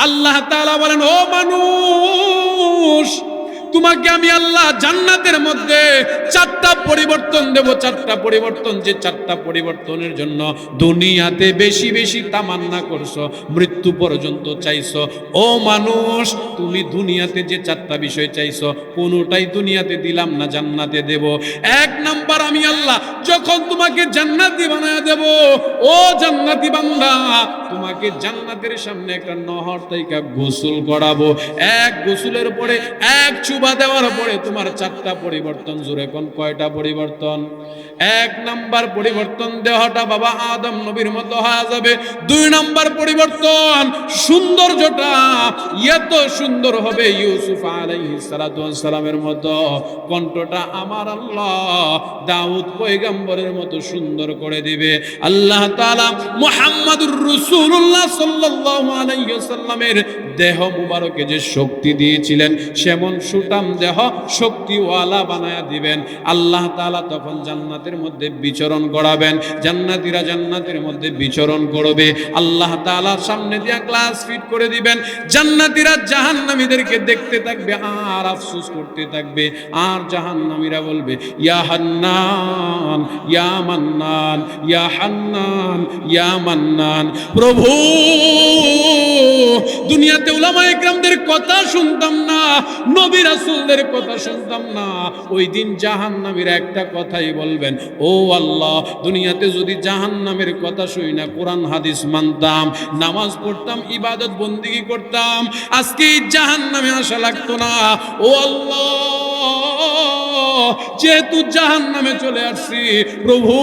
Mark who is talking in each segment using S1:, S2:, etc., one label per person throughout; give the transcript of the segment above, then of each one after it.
S1: আল্লাহ তাআলা বলেন, ও মানুষ, তোমাকে আমি আল্লাহ জান্নাতের মধ্যে চারটা পরিবর্তন দেব। চারটা পরিবর্তন, যে চারটা পরিবর্তনের জন্য দুনিয়াতে বেশি বেশি তামান্না করছো, মৃত্যু পর্যন্ত চাইছো। ও মানুষ, তুমি দুনিয়াতে যে চারটা বিষয় চাইছো কোনোটাই দুনিয়াতে দিলাম না, জান্নাতে দেব। এক নাম্বার, আমি আল্লাহ যখন তোমাকে জান্নাতি বানায়া দেব, ও জান্নাতি বান্দা, তোমাকে জান্নাতের সামনে একটা নহর থেকে গোসল করাবো। এক গোসলের পরে, এক চুবা দেওয়ার পরে তোমার চারটা পরিবর্তন। জোরে কোন কয়টা পরিবর্তন? এক নাম্বার পরিবর্তন, দেহটা বাবা আদম নবীর মতো হয়ে যাবে। দুই নাম্বার পরিবর্তন, সৌন্দর্যটা এত সুন্দর হবে ইউসুফ আলাইহিস সালাতু ওয়াস সালামের মতো। কণ্ঠটা আমার আল্লাহ দাউদ পয়গম্বরের মতো সুন্দর করে দিবে। আল্লাহ তাআলা মুহাম্মাদুর রাসূলুল্লাহ সাল্লাল্লাহু আলাইহি ওয়াসাল্লামের দেহ মুবারকে যে শক্তি দিয়েছিলেন, সেমন সুটাম দেহ শক্তিওয়ালা বানায়া দিবেন। আল্লাহ তাআলা তখন জান্নাতের মধ্যে বিচরণ করাবেন, জান্নাতীরা জান্নাতের মধ্যে বিচরণ করবে। আল্লাহ তাআলা সামনে দিয়ে গ্লাস ফিট করে দিবেন, জান্নাতীরা জাহান্নামীদেরকে দেখতে থাকবে আর আফসোস করতে থাকবে। আর জাহান্নামীরা বলবে, ইয়া হান্নান ইয়া মান্নান, ইয়া হান্নান ইয়া মান্নান। প্রভু, দুনিয়াতে উলামায়ে কেরামদের কথা শুনতাম না, নবী রাসূলদের কথা শুনতাম না। ওই দিন জাহান্নামীরা একটা কথাই বলবেন, ও আল্লাহ, দুনিয়াতে যদি জাহান্নামের কথা শুই না, কোরআন হাদিস মানতাম, নামাজ পড়তাম, ইবাদত বন্দেগী করতাম, আজকে এই জাহান্নামে আসা লাগতো না। ও আল্লাহ, যেহেতু জাহান্নামে চলে আসছি, প্রভু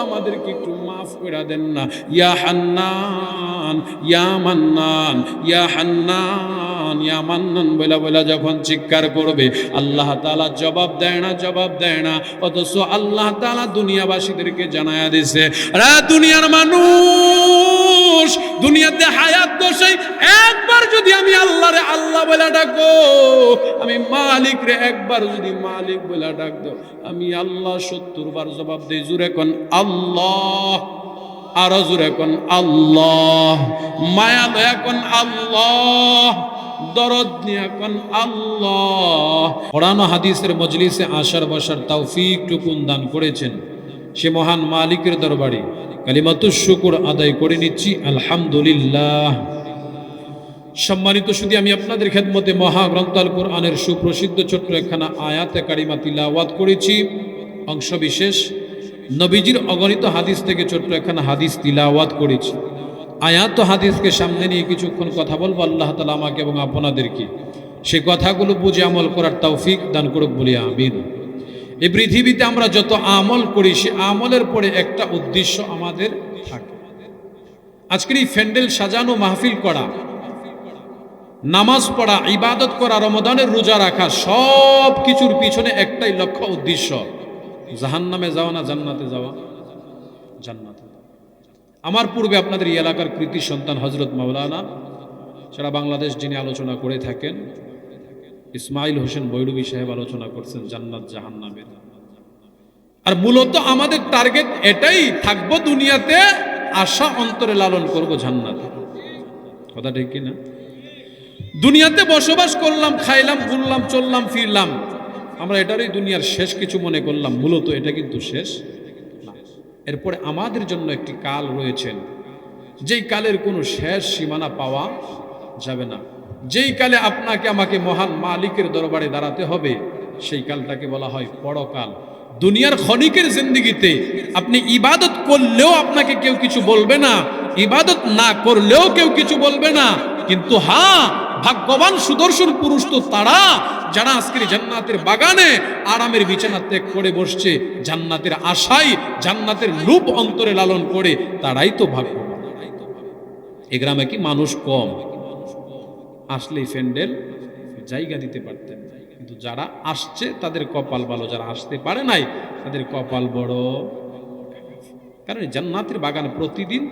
S1: আমাদেরকে একটু মাফ করে দেন না। ইয়া হান্নান ইয়া মান্নান, ইয়া হান্নান ইয়া মান্নান বলা বলা যখন চিৎকার করবে, আল্লাহ তাআলা জবাব দেয় না, জবাব দেয় না। অথচ আল্লাহ তাআলা দুনিয়াবাসীদেরকে জানায়া দিয়েছে, রে দুনিয়ার মানুষ, দুনিয়াতে হায়াত দশাই একবার যদি আমি আল্লাহরে আল্লাহ বলে ডাকো, আমি মালিক রে একবার যদি মালিক বলে ডাক দাও, আমি আল্লাহ 70 বার জবাব দেই। জুরে কোন আল্লাহ, আর জুরে কোন আল্লাহ, মায়া দয়া কোন আল্লাহ, দরদ নিয়া কোন আল্লাহ। কোরআন ও হাদিসের মজলিসে আসার বসার তৌফিক টুকুন দান করেছেন সে মহান মালিকের দরবারে কালিমাতুশ শুকর আদায় করে নিচ্ছি, আলহামদুলিল্লাহ। সম্মানিত শুধু আমি আপনাদের খেদমতে মহাগ্রন্থ আল কোরআনের সুপ্রসিদ্ধ ছোট্ট একখানা আয়াতে কারিমা তিলাওয়াত করেছি, অংশ বিশেষ নবীজির অগণিত হাদিস থেকে ছোট্ট একখানা হাদিস তিলাওয়াত করেছি। আয়াত ও হাদিসকে সামনে নিয়ে কিছুক্ষণ কথা বলবো। আল্লাহ তাআলা আমাকে এবং আপনাদেরকে সে কথাগুলো বুঝে আমল করার তৌফিক দান করুক বলি আমিন। এই পৃথিবীতে আমরা যত আমল করি, সে আমলের পরে একটা উদ্দেশ্য আমাদের থাকে। আজকের এই প্যান্ডেল সাজানো, মাহফিল করা, নামাজ পড়া, ইবাদত করা, রমজানের রোজা রাখা, সব কিছুর পিছনে একটাই লক্ষ্য, উদ্দেশ্য, জাহান্নামে যাওয়া না জান্নাতে যাওয়া? জান্নাতে। আমার পূর্বে আপনাদের এই এলাকার কৃতি সন্তান হযরত মাওলানা সারা বাংলাদেশ যিনি আলোচনা করে থাকেন, ইসমাইল হোসেন বৈরবী সাহেব আলোচনা করছেন জান্নাত জাহান্নামের। আর মূলত আমাদের টার্গেট এটাই থাকবো, দুনিয়াতে আশা অন্তরে লালন করব জান্নাতে। কথা ঠিক কিনা? দুনিয়াতে বসবাস করলাম, খাইলাম, ঘুরলাম, চললাম, ফিরলাম, আমরা এটারই দুনিয়ার শেষ কিছু মনে করলাম। মূলত এটা কিন্তু শেষ না। এরপরে আমাদের জন্য একটি কাল রয়েছেন, যেই কালের কোনো শেষ সীমানা পাওয়া যাবে না। যেই কালে আপনাকে আমাকে মহান মালিকের দরবারে দাঁড়াতে হবে, সেই কালটাকে বলা হয় পরকাল। দুনিয়ার ক্ষণিকের জিন্দেগিতে আপনি ইবাদত করলেও আপনাকে কেউ কিছু বলবে না, ইবাদত না করলেও কেউ কিছু বলবে না। কিন্তু হ্যাঁ, ভাগ্যবান সুদর্শন পুরুষ তো তারা যারা আজকের জান্নাতের বাগানে আরামের বিছানা ত্যাগ করে বসছে, জান্নাতের আশায়, জান্নাতের লোভ অন্তরে লালন করে, তারাই তো ভাগ্যবান। এ গ্রামে কি মানুষ কম? আসলেই প্যান্ডেল জায়গা দিতে পারতেন, কিন্তু যারা আসছে তাদের কপাল ভালো, যারা আসতে পারে নাই তাদের কপাল বড়। কারণ জান্নাতের বাগান প্রতিদিন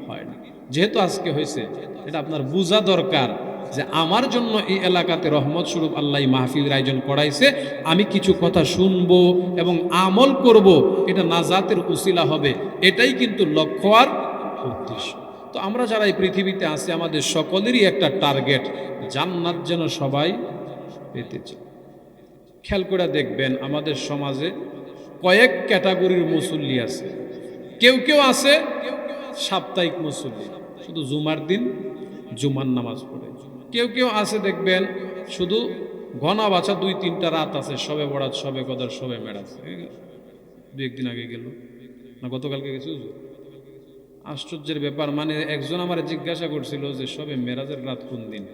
S1: হয় না। যেহেতু আজকে হয়েছে, এটা আপনার বোঝা দরকার যে আমার জন্য এই এলাকাতে রহমত স্বরূপ আল্লাহ মাহফিলের আয়োজন করাইছে, আমি কিছু কথা শুনবো এবং আমল করব, এটা নাজাতের উসিলা হবে। এটাই কিন্তু লক্ষ্য আর উদ্দেশ্য। তো আমরা যারা এই পৃথিবীতে আছি আমাদের সকলেরই একটা টার্গেট, জান্নাত যেন সবাই পেতে চায়। খেয়াল করে দেখবেন আমাদের সমাজে কয়েক ক্যাটাগরির মুসল্লি আছে। কেউ কেউ আছে সাপ্তাহিক মুসল্লি, শুধু জুমার দিন জুমার নামাজ পড়ে। কেউ কেউ আছে দেখবেন শুধু ঘনা বাছা 2-3টা রাত আছে, সবে বরাত, সবে কদর, সবে মেরাজ। 2-1 দিন আগে গেল না, গতকালকে গেছে। আশ্চর্যের ব্যাপার, মানে একজন আমার জিজ্ঞাসা করছিল যে সবে মেরাজের রাত কোন দিন,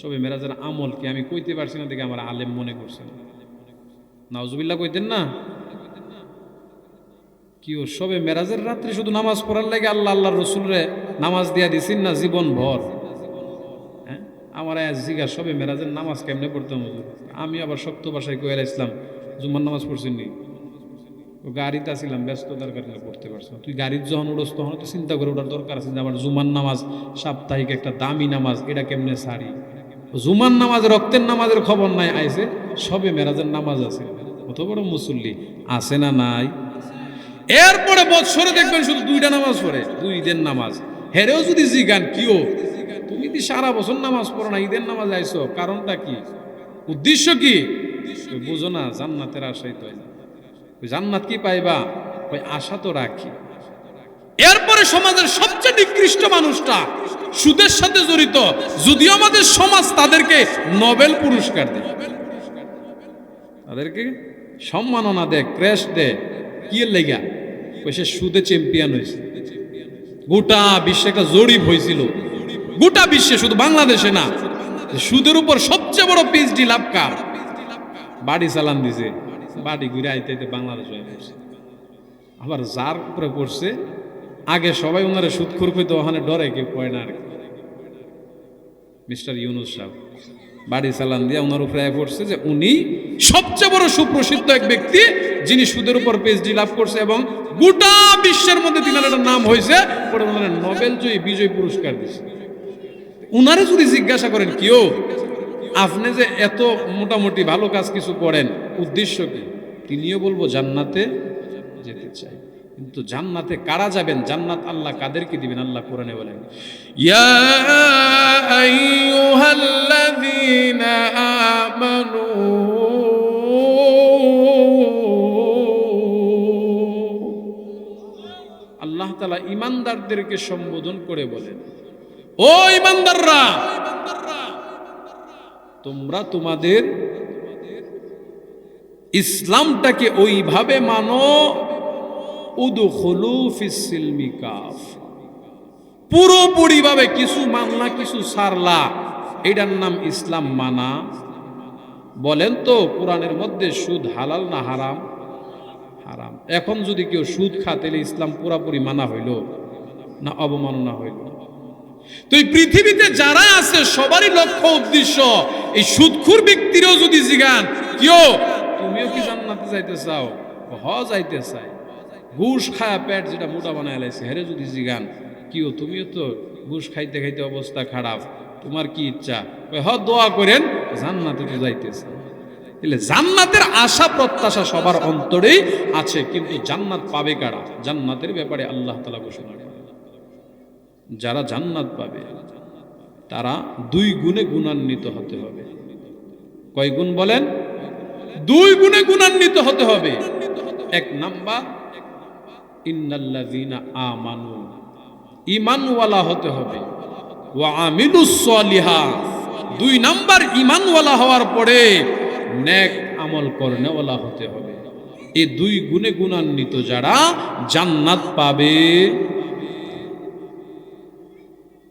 S1: সবে মেরাজের আমল কি? আমি কইতে পারছি না, দেখে আমার আলেম মনে করছেন। নাউজুবিল্লাহ কইতেন না কি? ও সবে মেরাজের রাত্রে শুধু নামাজ পড়ার লাগে আল্লাহ আল্লাহর রসুলরে নামাজ দিয়া দিছেন না জীবন ভর? হ্যাঁ, আমার জিজ্ঞাসা সবে মেরাজের নামাজ কেমনে পড়তাম হুজুর? আমি আবার শক্ত ভাষায় কইয়া ইসলাম জুম্মার নামাজ পড়ছেননি? গাড়িতে আসছিলাম, ব্যস্ততার কারণে পড়তে পারছি না। তুই গাড়ির যখন উড়স তখন তো চিন্তা করে ওঠার দরকার আছে যে আমার জুমার নামাজ সাপ্তাহিক একটা দামি নামাজ, এটা কেমনে সারি? জুমার নামাজ রক্তের নামাজের খবর নাই, আইছে সবে মেরাজের নামাজ আছে। কত বড় মুসল্লি আছে না নাই? এরপরে বৎসরে দেখবেন শুধু 2টা নামাজ পড়ে, 2 ঈদের নামাজ। হেরেও যদি জিগান কিও তুমি কি সারা বছর নামাজ পড়ো না, ঈদের নামাজ আইছো, কারণটা কি, উদ্দেশ্য কি? বুঝো না, জান্নাতের আশাই তো জান্নাত কি পাইবা, ওই আশা তো রাখি। এরপরে সমাজের সবচেয়ে নিকৃষ্ট মানুষটা সুদের সাথে জড়িত, যদিও আমাদের সমাজ তাদেরকে নোবেল পুরস্কার দেয়, তাদেরকে সম্মাননা দেয়, ক্রেশ দেয়। কি লেগা? সে সুদে চ্যাম্পিয়ন হয়েছে। গোটা বিশ্বে একটা জরিপ হয়েছিল, গোটা বিশ্বে, শুধু বাংলাদেশে না, সুদের উপর সবচেয়ে বড় পিএইচডি লাভ কার? বাড়ি চালান দিছে, বাড়ি ঘুরে আইতে আইতে বাংলাদেশ হয়ে পড়ছে। আবার যার উপরে পড়ছে আগে সবাই ওনারা সুদখোর কইতো, ওখানে ডরে কেউ কয় না। আর মিস্টার ইউনুস সাহেব বাড়ি চালান দিয়ে ওনার উপরে পড়ছে যে উনি সবচেয়ে বড় সুপ্রসিদ্ধ এক ব্যক্তি, যিনি সুদের উপর পিএইচডি লাভ করছে এবং গোটা বিশ্বের মধ্যে তিনার একটা নাম হয়েছে, পরে ওনারা নোবেল বিজয়ী পুরস্কার দিচ্ছে। উনারে যদি জিজ্ঞাসা করেন কেউ আপনি যে এত মোটামুটি ভালো কাজ কিছু করেন, উদ্দেশ্য কি? তিনিও বলবো জান্নাতে যেতে চাই। কিন্তু জান্নাতে কারা যাবেন? জান্নাত আল্লাহ কাদেরকে দিবেন? আল্লাহ কোরআনে বলেন, ইয়া আইয়ুহাল্লাযীনা আমানু আল্লাহ তাআলা ঈমানদারদেরকে সম্বোধন করে বলেন, ও ঈমানদাররা, তোমরা তোমাদের ইসলামটাকে ওইভাবে মানো, উদখুলু ফিস সিলমি কাফা, পুরোপুরিভাবে, কিছু মানলা কিছু ছাড়লা, এটার নাম ইসলাম মানা। বলেন তো কোরআনের মধ্যে সুদ হালাল না হারাম? হারাম। এখন যদি কেউ সুদ খায় তাহলে ইসলাম পুরাপুরি মানা হইল না অবমাননা হইল? তো এই পৃথিবীতে যারা আছে সবারই লক্ষ্য উদ্দেশ্য এই সুদখোর ব্যক্তিরও যদি জিগান কেউ তুমিও কি জান্নাতে যাইতে চাও? যাইতে চাই। ঘুষ খায়া পেট যেটা মোটা বানায় লাইছে, হেরে যদি জিগান কিও তুমিও তো ঘুষ খাইতে খাইতে অবস্থা খারাপ, তোমার কি ইচ্ছা? দোয়া করেন, জান্নাতে তো যাইতেছে। তাহলে জান্নাতের আশা প্রত্যাশা সবার অন্তরেই আছে, কিন্তু জান্নাত পাবে কারা? জান্নাতের ব্যাপারে আল্লাহ তাআলা ঘোষণা করেন, যারা জান্নাত পাবে তারা 2 গুণে গুণান্বিত হতে হবে। কয় গুণ বলেন? 2 গুণে গুণান্বিত হতে হবে। 1 নাম্বার, ইন্নাল্লাযীনা আমানু, ঈমানওয়ালা হতে হবে, ওয়া আমিলুস সলিহাত। 2 নাম্বার, ঈমানওয়ালা হওয়ার পরে নেক আমল করনেওয়ালা হতে হবে। এই 2 গুণে গুণান্বিত যারা জান্নাত পাবে।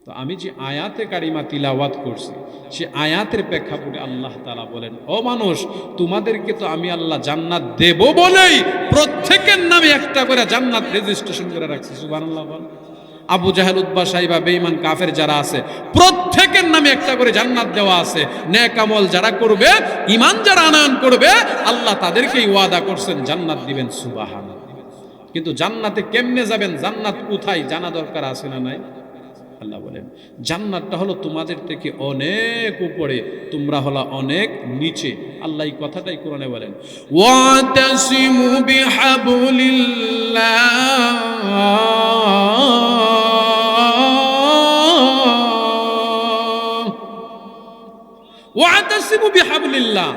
S1: তো আমি যে আয়াতে কারিমা তিলাওয়াত করছি, সে আয়াতের প্রেক্ষাপটে আল্লাহ তাআলা বলেন, ও মানুষ, তোমাদেরকে তো আমি আল্লাহ জান্নাত দেব বলেই প্রত্যেকের নামে একটা করে জান্নাত রেজিস্ট্রেশন করে রাখছি। সুবহানাল্লাহ বল। আবু জাহেল, উতবা, সাইবা, বেঈমান, কাফের যারা আছে প্রত্যেকের নামে একটা করে জান্নাত দেওয়া আছে। নেক আমল যারা করবে, ঈমান যারা আনয়ন করবে, আল্লাহ তাদেরকেই ওয়াদা করছেন জান্নাত দিবেন। সুবহানাল্লাহ। কিন্তু জান্নাতে কেমনে যাবেন, জান্নাত কোথায় জানা দরকার আছে না নাই? আল্লাহ বলেন জান্নাতটা হলো তোমাদের থেকে অনেক উপরে, তোমরা হলো অনেক নিচে। আল্লাহ এই কথাটাই কোরআনে বলেন, ওয়াতাসিমু বিহাবলিল্লাহ ওয়াতাসিমু বিহাবলিল্লাহ,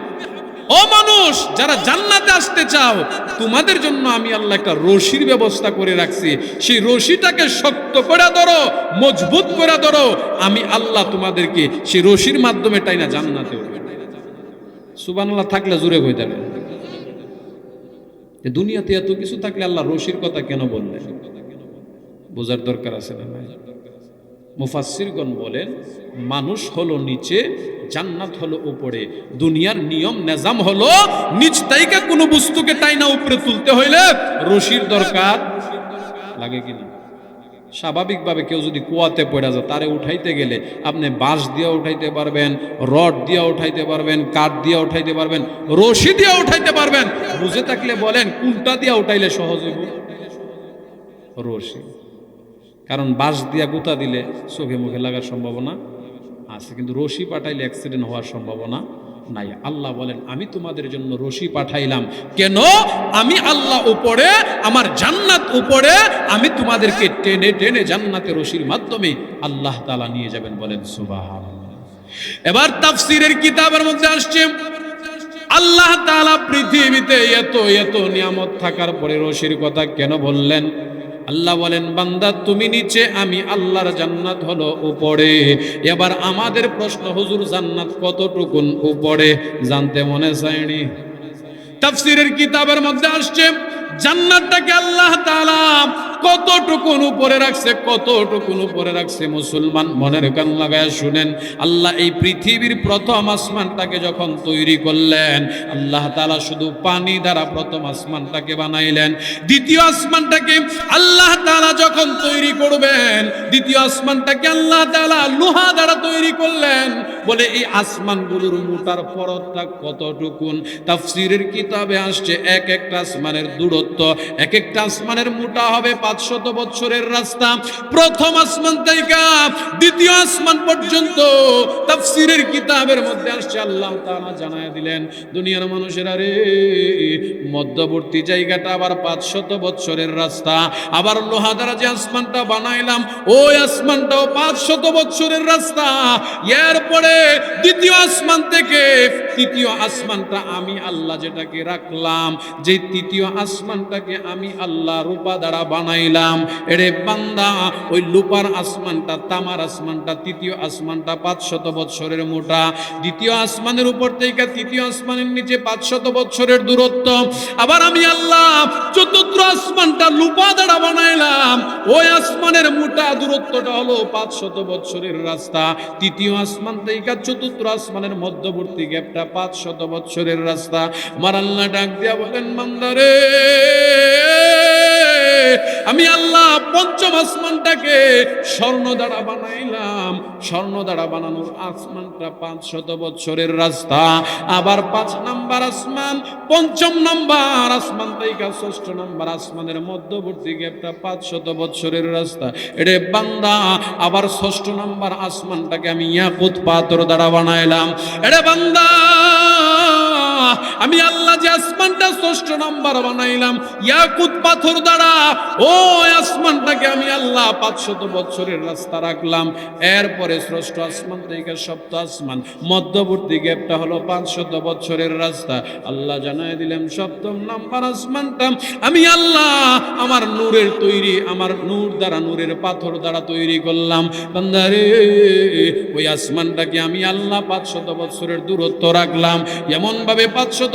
S1: ও মানুষ যারা জান্নাতে আসতে চাও, তোমাদের জন্য আমি আল্লাহ একটা রশির ব্যবস্থা করে রাখছি, সেই রশিটাকে শক্ত করে ধরো, মজবুত করে ধরো, আমি আল্লাহ তোমাদেরকে সেই রশির মাধ্যমে টাইনা জান্নাতে উঠবে। সুবহানাল্লাহ থাকলে জোরে হয়ে যাবে। দুনিয়াতে এত কিছু থাকলে আল্লাহ রশির কথা কেন বললেন? বোঝার দরকার আছে না ভাই? মুফাসসিরগণ বলেন, মানুষ হলো নিচে, জান্নাত হলো উপরে। দুনিয়ার নিয়ম নিজাম হলো নিচ থেকে কোনো বস্তুকে টাইনা উপরে তুলতে হইলে রশির দরকার লাগে কিনা? স্বাভাবিকভাবে কেউ যদি কুয়াতে পড়ে যায়, তারে উঠাইতে গেলে আপনি বাঁশ দিয়ে উঠাইতে পারবেন, রড দিয়ে উঠাইতে পারবেন, কাঠ দিয়ে উঠাইতে পারবেন, রশি দিয়ে উঠাইতে পারবেন। বুঝে থাকলে বলেন কোনটা দিয়ে উঠাইলে সহজ হইব? রশি। কারণ বাঁশ দিয়া গুতা দিলে চোখে মুখে লাগার সম্ভাবনা আছে, কিন্তু রশি পাঠাইলে অ্যাক্সিডেন্ট হওয়ার সম্ভাবনা নাই। আল্লাহ বলেন আমি তোমাদের জন্য রশি পাঠাইলাম কেন? আমি আল্লাহ উপরে, আমার জান্নাত উপরে, আমি তোমাদেরকে টেনে টেনে জান্নাতে রশির মাধ্যমে আল্লাহ তাআলা নিয়ে যাবেন। বলেন সুবহানাল্লাহ। এবার তাফসীরের কিতাবের মধ্যে আসছে আল্লাহ তাআলা পৃথিবীতে এত এত নিয়ামত থাকার পরে রশির কথা কেন বললেন? আল্লাহ বলেন বান্দা তুমি নিচে, আমি আল্লাহর জান্নাত হলো উপরে। এবার আমাদের প্রশ্ন, হুজুর জান্নাত কতটুকুন উপরে? জানতে মনে চায়নি? তাফসীরের কিতাবের মধ্যে আসছে জান্নাতটাকে আল্লাহ তাআলা কতটুকুন উপরে রাখছে, কতটুকুন উপরে রাখছে। মুসলমান মনের কান লাগায় শুনেন। আল্লাহ এই পৃথিবীর প্রথম আসমানটাকে যখন তৈরি করলেন, আল্লাহ তাআলা শুধু পানি দ্বারা প্রথম আসমানটাকে বানাইলেন। দ্বিতীয় আসমানটাকে আল্লাহ তাআলা যখন তৈরি করবেন, দ্বিতীয় আসমানটাকে আল্লাহ তাআলা লোহা দ্বারা তৈরি করলেন। বলে এই আসমানগুলোর মোটার পরতটা কতটুকুন? তাফসীরের কিতাবে আসছে এক একটা আসমানের দূরত্ব, এক একটা আসমানের মোটা হবে 500 বছরের রাস্তা। প্রথম আসমান থেকে দ্বিতীয় আসমান পর্যন্ত তাফসীরের কিতাবের মধ্যে আসছে আল্লাহ তাআলা জানায় দিলেন, দুনিয়ার মানুষেরা রে, মধ্যবর্তী জায়গাটা আবার 500 বছরের রাস্তা। আবার লোহা দ্বারা যে আসমানটা বানাইলাম, ওই আসমানটাও 500 বছরের রাস্তা। এরপরে দ্বিতীয় আসমান থেকে তৃতীয় আসমানটা আমি আল্লাহ যেটাকে রাখলাম, যে তৃতীয় আসমানটাকে আমি আল্লাহ রূপা দ্বারা বানাইলাম। এরে বান্দা, ওই লুপার আসমানটা, তামার আসমানটা, তৃতীয় আসমানটা 500 বছরের মোটা। দ্বিতীয় আসমানের উপর থেকে তৃতীয় আসমানের নিচে 500 বছরের দূরত্ব। আবার আমি আল্লাহ চতুর্থ আসমানটা লুপা দ্বারা বানাইলাম, ওই আসমানের মোটা দূরত্বটা হলো 500 বছরের রাস্তা। তৃতীয় আসমান থেকে চতুর্থ আসমানের মধ্যবর্তী গ্যাপটা 500 বছরের রাস্তা। আমার আল্লাহ ডাক দিয়া বলেন বান্দারে, আমি আল্লাহ পঞ্চম আসমানটাকে স্বর্ণ দ্বারা বানাইলাম। স্বর্ণ দ্বারা বানানোর আসমানটা 500 বছরের রাস্তা। আবার 5 নাম্বার আসমান, পঞ্চম নাম্বার আসমান থেকে 6ষ্ঠ নাম্বার আসমানের মধ্যবর্তী গ্যাপটা 500 বছরের রাস্তা। এরে বান্দা, আবার 6ষ্ঠ নাম্বার আসমানটাকে আমি ইয়াকুত পাথর দ্বারা বানাইলাম। এরে বান্দা, আমি আল্লাহ যে আসমানটা 6ষ্ঠ নাম্বার বানাইলাম ইয়াকুত পাথর দ্বারা, ওই আসমানটাকে আমি আল্লাহ 500 বছরের রাস্তা রাখলাম। এরপরে 6ষ্ঠ আসমান থেকে 7ম আসমান, মধ্যবর্তী গ্যাপটা হলো 500 বছরের রাস্তা। আল্লাহ জানায় দিলেন 7ম নাম্বার আসমানটা আমি আল্লাহ আমার নূরের তৈরি, আমার নূর দ্বারা, নূরের পাথর দ্বারা তৈরি করলাম। বান্দারে, ওই আসমানটাকে আমি আল্লাহ 500 বছরের দূরত্ব রাখলাম। এমন ভাবে 500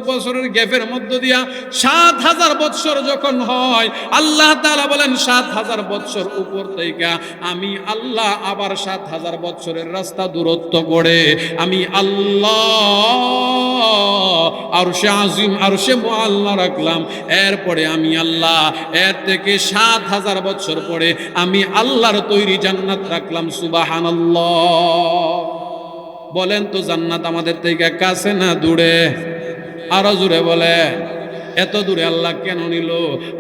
S1: বছরের গ্যাপের মধ্য দিয়া 7000 বছর যখন হয়, আল্লাহ তাআলা বলেন 7000 বছর উপর থেকে আমি আল্লাহ আবার 7000 বছরের রাস্তা দূরত্ব করে আমি আল্লাহ আরশে আজিম, আরশে মুআল্লা রাখলাম। এরপরে আমি আল্লাহ এর থেকে 7000 বছর পরে আমি আল্লাহর তৈরি জান্নাত রাখলাম। সুবহানাল্লাহ। বলেন তো জান্নাত আমাদের থেকে কাছে না দূরে? আরো জোরে বলে। এত দূরে আল্লাহ কেন নিল?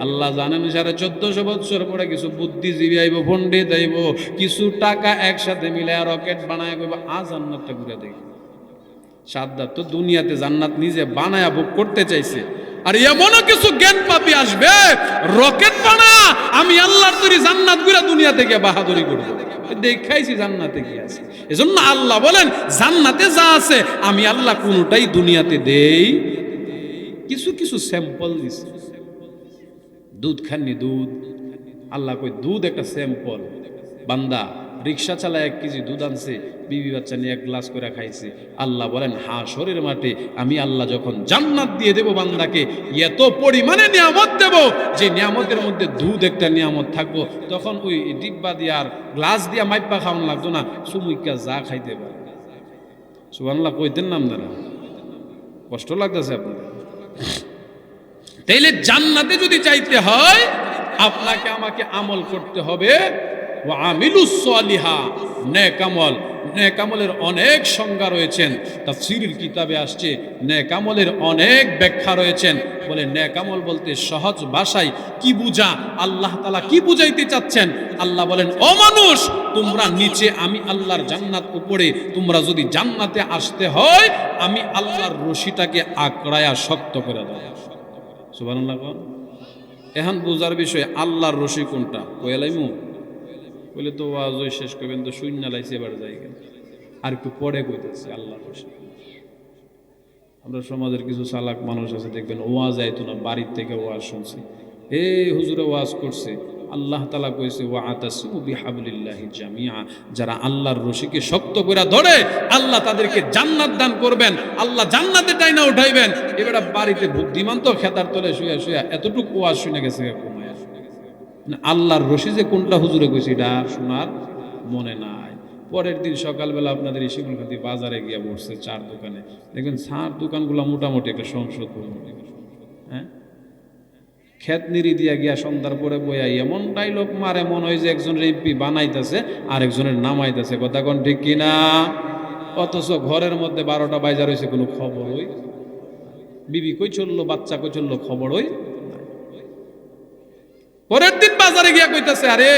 S1: আল্লাহ জানেন 1450 বছর পরে কিছু বুদ্ধিজীবী আইব, পণ্ডিত আইব, কিছু টাকা একসাথে মিলে রকেট বানায় কইব জান্নাতটা ঘুরে দেখি। সাদ্দাত তো দুনিয়াতে জান্নাত নিজে বানায়া ভোগ করতে চাইছে, আর এমনও কিছু জ্ঞান পাপি আসবে, রকেট বানা আমি আল্লাহর তৈরি জান্নাত গুলা দুনিয়া থেকে বাহাদুরি করব, দেখাইছি জান্নাতে কি আছে। এজন্য আল্লাহ বলেন জান্নাতে যা আছে আমি আল্লাহ কোনটাই দুনিয়াতে দেই। কিছু কিছু স্যাম্পল দিছে, দুধ খাননি, দুধ আল্লাহ কই দুধ একটা স্যাম্পল। বান্দা রিক্সা চালায় 1 কেজি দুধ আনছে, বিবি বাচ্চা নিয়ে 1 গ্লাস করে খাইছে। আল্লাহ বলেন হাশরের মাঠে আমি আল্লাহ যখন জান্নাত দিয়ে দেব বান্দাকে, এত পরিমাণে নিয়ামত দেব যে নিয়ামতের মধ্যে দুধ একটা নিয়ামত থাকবো, তখন ওই ডিব্বা দিয়ে আর গ্লাস দিয়া মাইপা খাওয়ানো লাগতো না, সুমুইকা যা খাইতে পারে। সুবহানাল্লাহ কইতেন নাম দ্বারা কষ্ট লাগতেছে আপনাদের। তাইলে জান্নাতে যদি চাইতে হয় আপনাকে আমাকে আমল করতে হবে। ওয়া আমিলুস সলিহা, নেক আমল। নেক আমলের অনেক সংজ্ঞা রয়েছেন, তাফসীরের কিতাবে আসছে। নেক আমলের অনেক ব্যাখ্যা রয়েছেন। বলে নেক আমল বলতে সহজ ভাষায় কি বুঝা, আল্লাহ তাআলা কি বুঝাইতে চাচ্ছেন? আল্লাহ বলেন ও মানুষ, তোমরা নিচে, আমি আল্লাহর জান্নাত উপরে। তোমরা যদি জান্নাতে আসতে হয় আমি আল্লাহর রশিটাকে আকড়ায়া শক্ত করে দাও। সুবহানাল্লাহ। এখন বুঝার বিষয় আল্লাহর রশি কোনটা কইলাইমু বলে তো ওয়াজ ওই শেষ করবেন তো শূন্য লাইছে, এবার যাই আর একটু পরে কইতেছে আল্লাহর রশি। আমরা সমাজের কিছু চালাক মানুষ আছে, দেখবেন ওয়াজ আইতো না, বাড়ির থেকে ওয়াজ শুনছি, হুজুরে ওয়াজ করছে, আল্লাহ তাআলা কইছে ওয়া আতাসিমু বিহাবলিল্লাহি জামিআ, যারা আল্লাহর রশিকে শক্ত করে ধরে আল্লাহ তাদেরকে জান্নাত দান করবেন, আল্লাহ জান্নাতে টাইনা উঠাইবেন। এবারে বাড়িতে বুদ্ধিমান তো খেতার তলে শুয়ে শুয়ে এতটুকু ওয়াজ শুনে গেছে ঘুমায়া। আল্লাহর রশি যে কোনটা হুজুরে কইছে এটা শোনার মনে নাই। পরের দিন সকালবেলা আপনাদের এই শিমুলখাতি বাজারে গিয়া বসছে চার দোকানে, দেখবেন চার দোকানগুলো মোটামুটি একটা সংসদ, হ্যাঁ, খেত নিরি দিয়া গিয়া সন্ধ্যার পরে বইয়া এমন ডাইলগ মারে মনে হয় যে একজনের এমপি বানাইতেছে আর একজনের নামাইতেছে। কথা কোন ঠিক কিনা? অথচ ঘরের মধ্যে 12টা বাজা রয়েছে, কোনো খবর হই, বিবি কই চললো, বাচ্চা কই চললো, খবর হই। পরের দিন বাজারে গিয়া কইতাছে আরে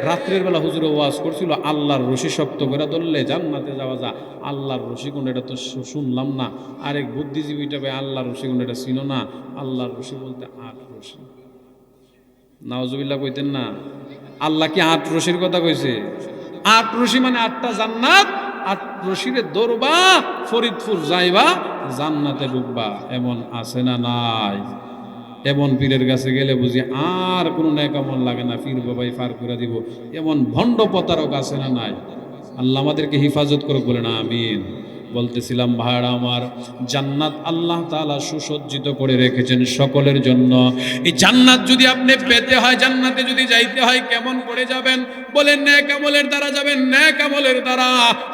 S1: রাত্রের বেলা হুজুরে ওয়াজ করছিল আল্লাহর রশি শক্ত করে ধরলে জান্নাতে যাওয়া যা। আল্লাহর রশি কোন এটা তো শুনলাম না। আরেক বুদ্ধিজীবীটা ভাই আল্লাহর রশি কোন এটা চিনো না? আল্লাহর রশি বলতে 8 রশি। নাউজুবিল্লাহ কইতেন না? আল্লাহ কি 8 রশির কথা কইছে? 8 রশি মানে 8টা জান্নাত। 8 রশিরে দৌড়বা, ফরিদপুর যাইবা, জান্নাতে ঢুকবা। এমন আছে না নাই? এমন পীরের কাছে গেলে বুঝি আর কোনো নেক আমল লাগে না, পীর বাবাই পার করে দিব। এমন ভণ্ড প্রতারক আছে না নাই? আল্লাহ আমাদেরকে হিফাজত করুক, বলে না আমিন। বলতেছিলাম ভাইরা আমার, জান্নাত আল্লাহ তাআলা সুসজ্জিত করে রেখেছেন সকলের জন্য। এই জান্নাত যদি আপনি পেতে হয়, জান্নাতে যদি যাইতে হয়, কেমন করে যাবেন? বলেন নেক আমলের দ্বারা যাবেন। নেক আমলের দ্বারা,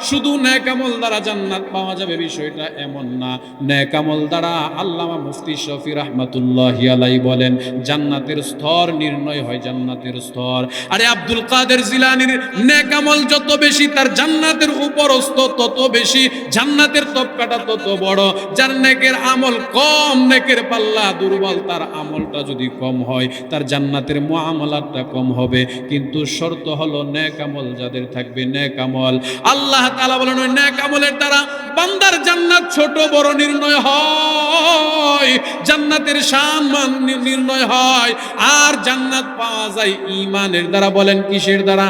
S1: শুধু নেক আমল দ্বারা জান্নাত পাওয়া যাবে বিষয়টা এমন না। নেক আমল দ্বারা আল্লামা মুফতি শফি রাহমাতুল্লাহি আলাইহি বলেন জান্নাতের স্তর নির্ণয় হয়, জান্নাতের স্তর। আরে আব্দুল কাদের জিলানীর নেক আমল যত বেশি, তার জান্নাতের উপরস্থ তত বেশি, জান্নাতের তপকাটা তত বড়। যার নেকের আমল কম, নেকের পাল্লা দুর্বল, তার আমলটা যদি কম হয় তার জান্নাতের মুআমালাতটা কম হবে। কিন্তু শর্ত হলো নেক আমল যাদের থাকবে, নেক আমল আল্লাহ তাআলা বলেন ওই নেক আমলের দ্বারা বান্দার জান্নাত ছোট বড় নির্ণয় হয়, জান্নাতের শান মান নির্ণয় হয়। আর জান্নাত পাওয়া যায় ঈমানের দ্বারা। বলেন কিসের দ্বারা?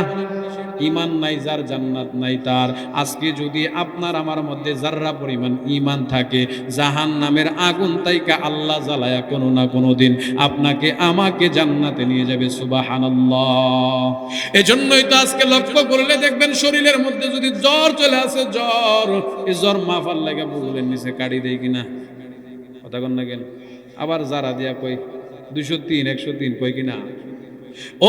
S1: ঈমান নাই যার, জান্নাত নাই তার। আজকে যদি আপনার আমার মধ্যে যাররা পরিমাণ ঈমান থাকে, জাহান্নামের আগুন তাইকা আল্লাহ জ্বালায়া কোনো না কোনো দিন আপনাকে আমাকে জান্নাতে নিয়ে যাবে। সুবহানাল্লাহ। এজন্যই তো আজকে লক্ষ্য করলে দেখবেন শরীরের মধ্যে যদি জ্বর চলে আসে, জ্বর, এই জ্বর মাফার লাগে বুকের নিচে কাড়ি দেয় কিনা? কথা কন না কেন? আবার যারা দিয়া কই 203 103 কই কিনা?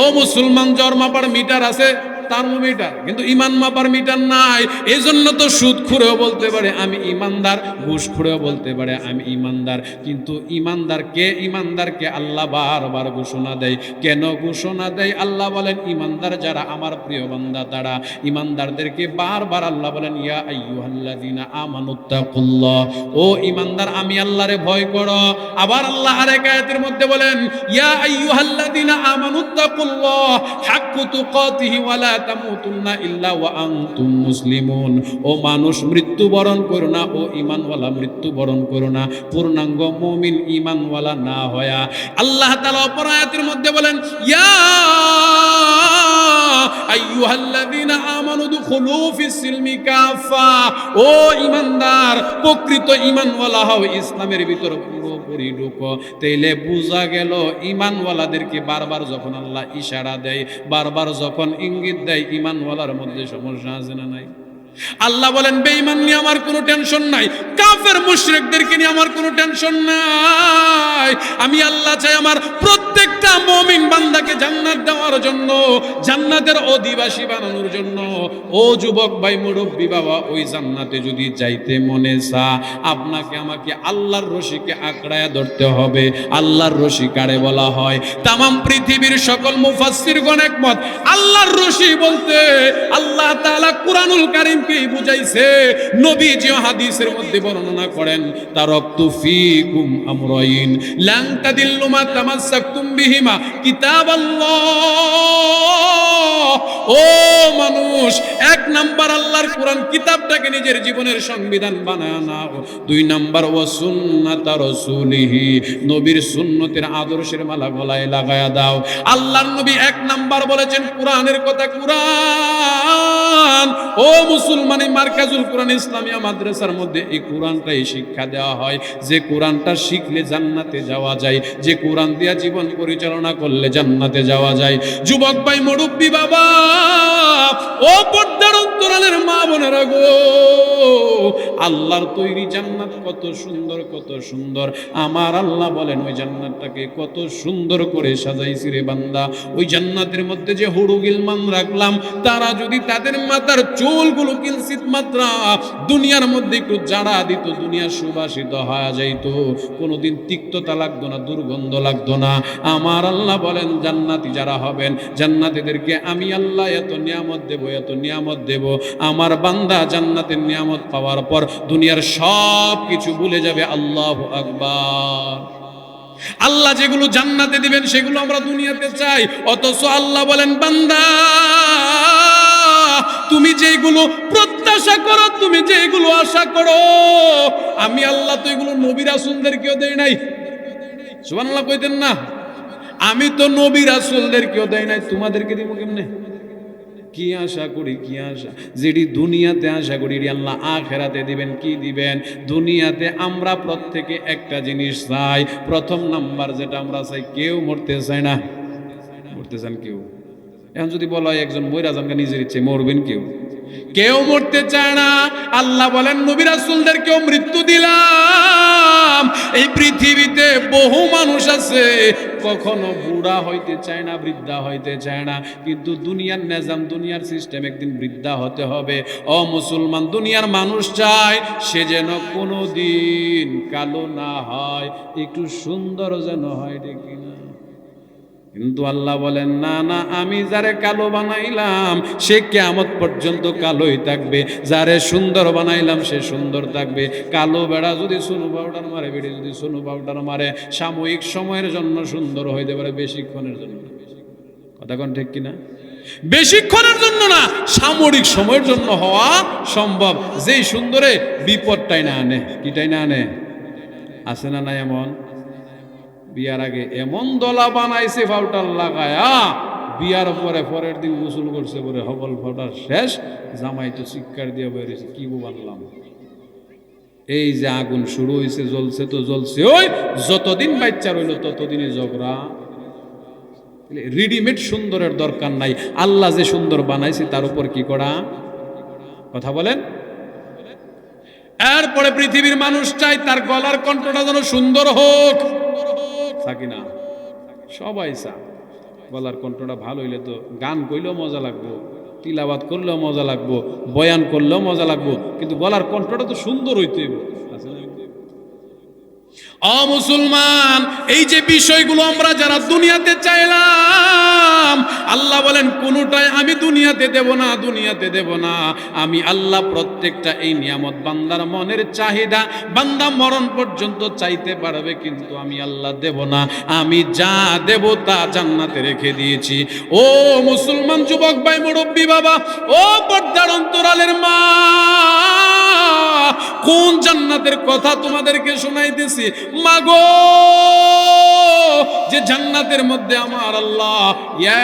S1: ও মুসলমান, জ্বর মাপার মিটার আছে, থার্মোমিটার, কিন্তু ঈমান মাপার মিটার নাই। এই জন্য তো সুদ খুঁড়েও বলতে পারে আমি ঈমানদার, ঘুষ খুঁড়েও বলতে পারে আমি ঈমানদার। কিন্তু ঈমানদারকে, ঈমানদারকে আল্লাহ বারবার ঘোষণা দেয়। কেন ঘোষণা দেয়? আল্লাহ বলেন ঈমানদার যারা আমার প্রিয় বান্দা তারা। ঈমানদারদেরকে বারবার আল্লাহ বলেন ইয়া আইয়ুহাল্লাযীনা আমানুত্তাকুল্লাহ, ও ঈমানদার আমি আল্লাহরে ভয় করো। আবার আল্লাহ আরেক আয়াতের মধ্যে বলেন ইয়া আইয়ুহাল্লাযীনা আমানুত্তাকুল্লাহ হাক্কা তুকাতিহি ওয়া লা তামুতুন্না ইল্লা ওয়া আনতুম মুসলিমুন। ও মানুষ মৃত্যুবরণ করো না, ও ঈমানওয়ালা মৃত্যুবরণ করো না পূর্ণাঙ্গ মুমিন ঈমানওয়ালা না হয়া। আল্লাহ তাআলা অপর আয়াতের মধ্যে বলেন, ইয়া আইয়ুহাল্লাযীনা আমানু দুখুলু ফিস সিলমি কাফা। ও ঈমানদার, প্রকৃত ঈমানওয়ালা হও, ইসলামের ভিতর পুরোপুরি ঢুকো। তাইলে বোঝা গেল ঈমানওয়ালাদেরকে বারবার যখন আল্লাহ ইশারা দেয়, বারবার যখন ইঙ্গিত দেয়, ঈমানওয়ালার মধ্যে সমস্যা আছে না নাই? আল্লাহ বলেন বেঈমান নিয়ে আমার কোনো টেনশন নাই, কাফের মুশরিকদেরকে নিয়ে আমার কোনো টেনশন নাই। আমি আল্লাহ চাই আমার প্রত্যেকটা মুমিন বান্দাকে জান্নাত দেওয়ার জন্য, জান্নাতের অধিবাসী বানানোর জন্য। ও যুবক ভাই, মুরব্বী বাবা, ওই জান্নাতে যদি যাইতে মনে চা, আপনাকে আমাকে আল্লাহর রশিকে আঁকড়ায়া ধরতে হবে। আল্লাহর রশি কারে বলা হয়? তামাম পৃথিবীর সকল মুফাসসিরগণ একমত, আল্লাহর রশি বলতে আল্লাহ তাআলা কুরআনুল কারীমকেই বুঝাইছে। নবীজি হাদিসের মধ্যে বর্ণনা করেন, তারাকতু ফীকুম আমরাইন লান তাদিল্লু মা তামাসসাকতুম বিহিমা কিতাবাল্লাহ। ও মানুষ, এক নাম্বার আল্লাহর কোরআন কিতাবটাকে নিজের জীবনের সংবিধান বানায় নাও। দুই নাম্বার ওয়া সুন্নাতা রাসূলিহি, নবীর সুন্নতের আদর্শের মালা গলায় লাগায়া দাও। আল্লাহর নবী এক নাম্বার বলেছেন কোরআনের কথা। কোরআন, ও মুসলমানি মার্কাজুল কোরআন ইসলামিয়া মাদ্রাসার মধ্যে এই কোরআনটাই শিক্ষা দেওয়া হয়। যে কোরআনটা শিখলে জান্নাতে যাওয়া যায়, যে কোরআন দিয়া জীবন পরিচালনা করলে জান্নাতে যাওয়া যায়। যুবক ভাই, মুরব্বী বাবা, ও পর্দার অন্তরালের মা বোনেরা গো, আল্লাহর তৈরি জান্নাত কত সুন্দর, কত সুন্দর। আমার আল্লাহ বলেন ওই জান্নাতটাকে কত সুন্দর করে সাজাইছি রে বান্দা। ওই জান্নাতের মধ্যে যে হুরু গিলমান রাখলাম, তারা যদি তাদের মাথার চুলগুলো কিঞ্চিত মাত্রা দুনিয়ার মধ্যে একটু জাড়া দিত, দুনিয়া সুবাসিত হয়ে যাইত, কোনোদিন তিক্ততা লাগতো না, দুর্গন্ধ লাগতো না। আমার আল্লাহ বলেন জান্নাতি যারা হবেন, জান্নাতীদেরকে আমি আল্লাহ এত নিয়ামত দেব, এত নিয়ামত দেব। আমার বান্দা জান্নাতের নিয়ামত পাওয়ার পর দুনিয়ার সব কিছু ভুলে যাবে। আল্লাহু আকবার। আল্লাহ যেগুলো জান্নাতে দিবেন সেগুলো আমরা দুনিয়াতে চাই, অথচ আল্লাহ বলেন বান্দা তুমি যেগুলো প্রত্যাশা করো, তুমি যেগুলো আশা করো, আমি আল্লাহ তো এগুলো নবী রাসূলদেরকেও দেই নাই। সুবহানাল্লাহ কইতেন না? আমি তো নবী রাসূলদেরকেও দেই নাই, তোমাদেরকে দিব কেমনে? কি আশা করি, কি আশা? যেটি দুনিয়াতে আশা করি আল্লাহ আখেরাতে দিবেন। কি দিবেন? দুনিয়াতে আমরা প্রত্যেকে একটা জিনিস চাই। প্রথম নাম্বার যেটা আমরা চাই, কেউ মরতে চায় না। মরতে চান কেউ? এখন যদি বলা হয় একজন মইরা যান, নিজের ইচ্ছে মরবেন, কেউ কেউ মরতে চায় না। আল্লাহ বলেন নবী রাসূলদেরকেও মৃত্যু দিলাম। এই পৃথিবীতে বহু মানুষ আছে কখনো বুড়া হইতে চায় না, বৃদ্ধা হইতে চায় না, কিন্তু দুনিয়ার নিজাম, দুনিয়ার সিস্টেম একদিন বৃদ্ধা হতে হবে। ও মুসলমান, দুনিয়ার মানুষ চায় সে যেন কোনোদিন কালো না হয়, একটু সুন্দর যেন হয়, ঠিক না? কিন্তু আল্লাহ বলেন না না, আমি যারে কালো বানাইলাম সে কিয়ামত পর্যন্ত কালোই থাকবে, যারে সুন্দর বানাইলাম সে সুন্দর থাকবে। কালো বেড়া যদি সোনু পাউডার মারে, বেড়ি যদি সোনু পাউডার মারে, সাময়িক সময়ের জন্য সুন্দর হইতে পারে, বেশিক্ষণের জন্য। কথা কোন ঠিক কিনা? বেশিক্ষণের জন্য না, সাময়িক সময়ের জন্য হওয়া সম্ভব। যেই সুন্দরে বিপদটাই না আনে। কিটাই না আনে? আছে না নাই এমন? বিয়ার আগে এমন দলা বানাইছে পাউডার লাগায়া, বিয়ার পরে পরের দিন গোসল করছে, পরে হবল পাউডার শেষ, জামাই তো চিৎকার দিয়ে বেরিয়েছে, কি বানলাম। এই যে আগুন শুরু হয়েছে, জ্বলছে তো জ্বলছে, ওই যতদিন বাচ্চা রইল ততদিনে ঝগড়া। রেডিমেড সুন্দরের দরকার নাই, আল্লাহ যে সুন্দর বানাইছে তার উপর কি করা? কথা বলেন। এরপরে পৃথিবীর মানুষ চাই তার গলার কণ্ঠটা যেন সুন্দর হোক, থাকি না? সবাই চা গলার কণ্ঠটা ভালো হইলে তো গান কইলেও মজা লাগবো, তিলাওয়াত করলেও মজা লাগবো, বয়ান করলেও মজা লাগবো, কিন্তু গলার কণ্ঠটা তো সুন্দর হইতে। মুসলমান, এই যে বিষয়গুলো আমরা যারা দুনিয়াতে চাইলাম, আল্লাহ বলেন কোনোটাই আমি দুনিয়াতে দেব না, দুনিয়াতে দেব না। আমি আল্লাহ প্রত্যেকটা এই নিয়ামত বান্দার মনের চাহিদা, বান্দা মরণ পর্যন্ত চাইতে পারবে, কিন্তু আমি আল্লাহ দেব না। আমি যা দেব তা জান্নাতে রেখে দিয়েছি। ও মুসলমান যুবক ভাই, মুরব্বী বাবা, ও পর্দার অন্তরালের মা, কোন জান্নাতের কথা তোমাদেরকে শোনাইতেছি? মাগো, যে জান্নাতের মধ্যে আমার আল্লাহ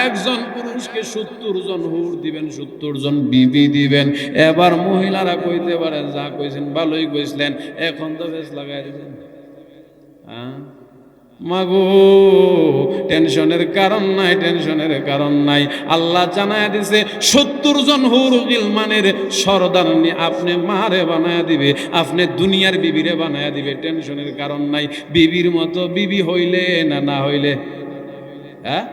S1: একজন পুরুষকে 70 জন হুর দিবেন, 70 জন বিবি দিবেন। এবার মহিলারা কইতে পারেন, যা কইছেন ভালোই কইছিলেন, এখন তো বেশ লাগাই দিবেন। মাগো, টেনশনের কারণ নাই, টেনশনের কারণ নাই। আল্লাহ জানায় দিছে 70 জন হুরুল গিলমানের সরদারনি আপনি মারে বানায়া দিবে, আপনি দুনিয়ার বিবিরে বানায়া দিবে। টেনশনের কারণ নাই। বিবির মতো বিবি হইলে না হইলে, হ্যাঁ